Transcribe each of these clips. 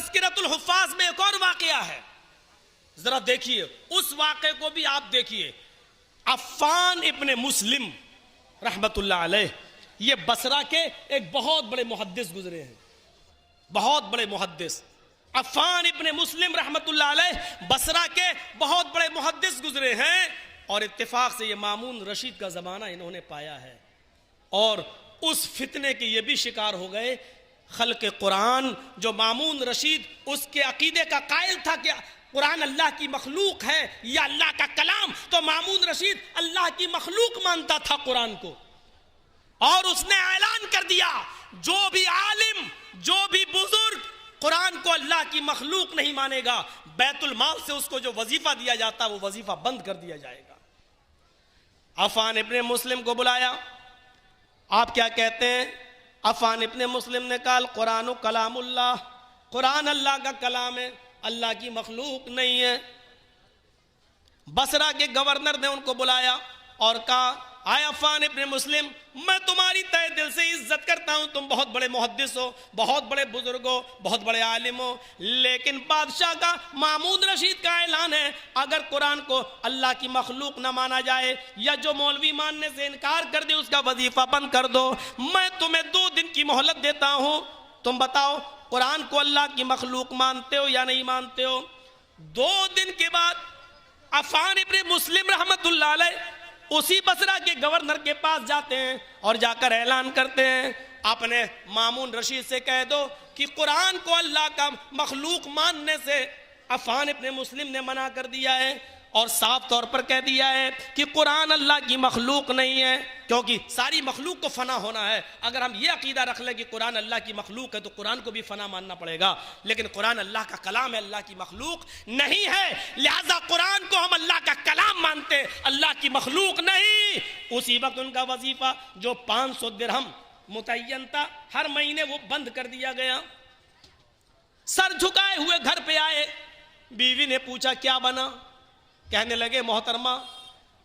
تذکرۃ الحفاظ میں ایک اور واقعہ ہے، ذرا دیکھیے اس واقعے کو بھی آپ دیکھیے. عفان ابن مسلم رحمت اللہ علیہ، یہ بصرہ کے ایک بہت بڑے محدث گزرے ہیں، بہت بڑے محدث. عفان ابن مسلم رحمت اللہ علیہ بصرہ کے بہت بڑے محدث گزرے ہیں، اور اتفاق سے یہ مامون رشید کا زمانہ انہوں نے پایا ہے، اور اس فتنے کے یہ بھی شکار ہو گئے. خلق قرآن جو مامون رشید اس کے عقیدے کا قائل تھا کہ قرآن اللہ کی مخلوق ہے یا اللہ کا کلام، تو مامون رشید اللہ کی مخلوق مانتا تھا قرآن کو، اور اس نے اعلان کر دیا جو بھی عالم، جو بھی بزرگ قرآن کو اللہ کی مخلوق نہیں مانے گا، بیت المال سے اس کو جو وظیفہ دیا جاتا وہ وظیفہ بند کر دیا جائے گا. عفان ابن مسلم کو بلایا، آپ کیا کہتے ہیں؟ عفان ابن مسلم نے کہا القرآن کلام اللہ، قرآن اللہ کا کلام ہے، اللہ کی مخلوق نہیں ہے. بصرہ کے گورنر نے ان کو بلایا اور کہا آئے عفان ابن مسلم، میں تمہاری تہ دل سے عزت کرتا ہوں، تم بہت بڑے محدث ہو، بہت بڑے بزرگ ہو، بہت بڑے عالم ہو، لیکن بادشاہ کا مامون رشید کا اعلان ہے اگر قرآن کو اللہ کی مخلوق نہ مانا جائے یا جو مولوی ماننے سے انکار کر دے اس کا وظیفہ بند کر دو. میں تمہیں 2 دن کی مہلت دیتا ہوں، تم بتاؤ قرآن کو اللہ کی مخلوق مانتے ہو یا نہیں مانتے ہو. 2 دن کے بعد عفان ابن مسلم رحمت اللہ علیہ اسی بصرہ کے گورنر کے پاس جاتے ہیں اور جا کر اعلان کرتے ہیں اپنے مامون رشید سے کہہ دو کہ قرآن کو اللہ کا مخلوق ماننے سے عفان ابن مسلم نے منع کر دیا ہے، اور صاف طور پر کہہ دیا ہے کہ قرآن اللہ کی مخلوق نہیں ہے، کیونکہ ساری مخلوق کو فنا ہونا ہے. اگر ہم یہ عقیدہ رکھ لیں کہ قرآن اللہ کی مخلوق ہے تو قرآن کو بھی فنا ماننا پڑے گا، لیکن قرآن اللہ کا کلام ہے، اللہ کی مخلوق نہیں ہے، لہذا قرآن کو ہم اللہ کا کلام مانتے، اللہ کی مخلوق نہیں. اسی وقت ان کا وظیفہ جو 500 درہم متعین تھا ہر مہینے وہ بند کر دیا گیا. سر جھکائے ہوئے گھر پہ آئے، بیوی نے پوچھا کیا بنا؟ کہنے لگے محترمہ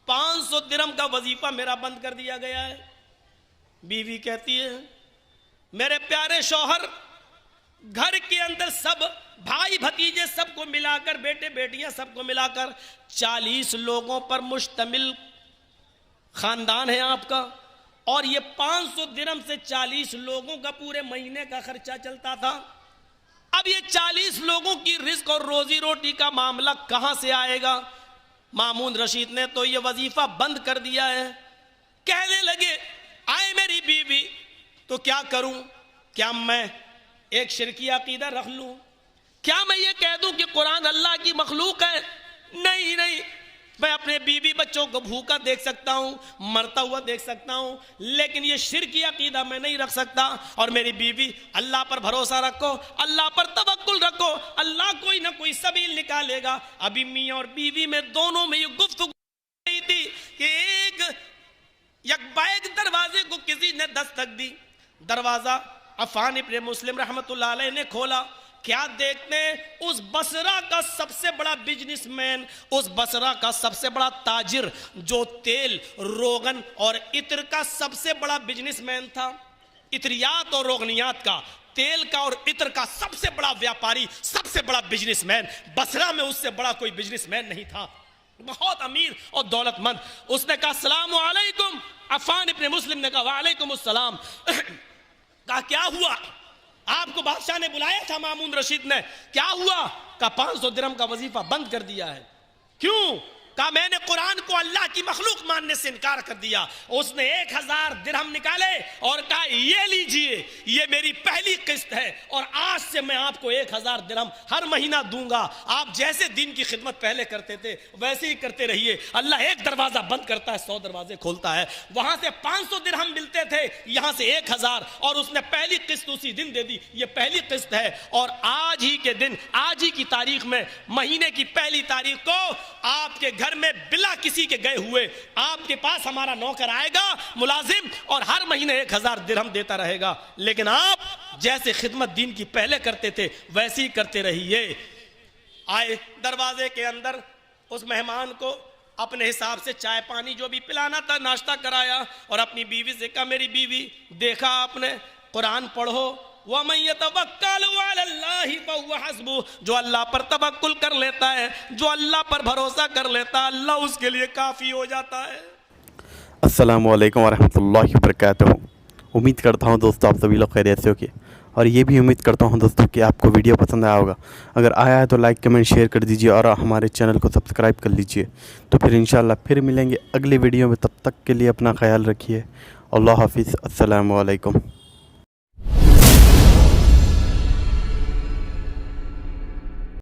500 درہم کا وظیفہ میرا بند کر دیا گیا ہے. بیوی کہتی ہے میرے پیارے شوہر، گھر کے اندر سب بھائی بھتیجے سب کو ملا کر، بیٹے بیٹیاں سب کو ملا کر 40 لوگوں پر مشتمل خاندان ہے آپ کا، اور یہ 500 درہم سے 40 لوگوں کا پورے مہینے کا خرچہ چلتا تھا. اب یہ 40 لوگوں کی رزق اور روزی روٹی کا معاملہ کہاں سے آئے گا؟ مامون رشید نے تو یہ وظیفہ بند کر دیا ہے. کہنے لگے آئے میری بیوی تو کیا کروں؟ کیا میں ایک شرکی عقیدہ رکھ لوں؟ کیا میں یہ کہہ دوں کہ قرآن اللہ کی مخلوق ہے؟ نہیں نہیں، میں اپنے بیوی بچوں کو بھوکا دیکھ سکتا ہوں، مرتا ہوا دیکھ سکتا ہوں، لیکن یہ شرکی عقیدہ میں نہیں رکھ سکتا. اور میری بیوی اللہ پر بھروسہ رکھو، اللہ پر توکل رکھو، اللہ کوئی نہ کوئی سبیل نکالے گا. ابھی میاں اور بیوی میں دونوں میں یہ گفتگو نہیں تھی کہ ایک بیک دروازے کو کسی نے دستک دی. دروازہ عفان ابن مسلم رحمت اللہ علیہ نے کھولا. کیا دیکھتے ہیں؟ اس بصرہ کا سب سے بڑا بزنس مین، اس بصرہ کا سب سے بڑا تاجر جو تیل، روغن اور عطر کا سب سے بڑا بزنس مین تھا، عطریات اور روغنیات کا، تیل کا اور عطر کا سب سے بڑا ویاپاری، سب سے بڑا بزنس مین. بصرہ میں اس سے بڑا کوئی بزنس مین نہیں تھا، بہت امیر اور دولت مند. اس نے کہا السلام علیکم. عفان ابن مسلم نے کہا وعلیکم السلام. کہا کیا ہوا؟ آپ کو بادشاہ نے بلایا تھا مامون رشید نے، کیا ہوا؟ کہا 500 درہم کا وظیفہ بند کر دیا ہے. کیوں؟ کہا میں نے قرآن کو اللہ کی مخلوق ماننے سے انکار کر دیا. اس نے 1000 درہم نکالے اور کہا یہ لیجئے، یہ میری پہلی قسط ہے اور آج سے میں آپ کو 1000 درہم ہر مہینہ دوں گا. آپ جیسے دین کی خدمت پہلے کرتے تھے ویسے ہی کرتے رہیے. اللہ ایک دروازہ بند کرتا ہے 100 دروازے کھولتا ہے. وہاں سے 500 درہم ملتے تھے، یہاں سے 1000، اور اس نے پہلی قسط اسی دن دے دی. یہ پہلی قسط ہے، اور آج ہی کے دن، آج ہی کی تاریخ میں، مہینے کی پہلی تاریخ کو آپ کے گھر میں بلا کسی کے گئے ہوئے آپ کے پاس ہمارا نوکر آئے گا ملازم، اور ہر مہینے 1000 درہم دیتا رہے گا. لیکن آپ جیسے خدمت دین کی پہلے کرتے تھے ویسے ہی کرتے رہیے. آئے دروازے کے اندر، اس مہمان کو اپنے حساب سے چائے پانی جو بھی پلانا تھا ناشتہ کرایا، اور اپنی بیوی سے کہا میری بیوی دیکھا آپ نے، قرآن پڑھو وَمَن يَتَوَكَّلُ عَلَى اللَّهِ فَهُوَ حَسْبُهُ، جو اللہ پر توکل کر لیتا ہے، جو اللہ پر بھروسہ کر لیتا ہے، اللہ اس کے لیے کافی ہو جاتا ہے۔ السلام علیکم ورحمۃ اللہ وبرکاتہ۔ امید کرتا ہوں دوستو آپ سبھی لوگ خیریت سے ہو گے، اور یہ بھی امید کرتا ہوں دوستو کہ آپ کو ویڈیو پسند آیا ہوگا۔ اگر آیا ہے تو لائک کمنٹ شیئر کر دیجئے اور ہمارے چینل کو سبسکرائب کر لیجئے۔ تو پھر انشاءاللہ پھر ملیں گے اگلی ویڈیو میں، تب تک کے لیے اپنا خیال رکھیے۔ اللہ حافظ، السلام علیکم۔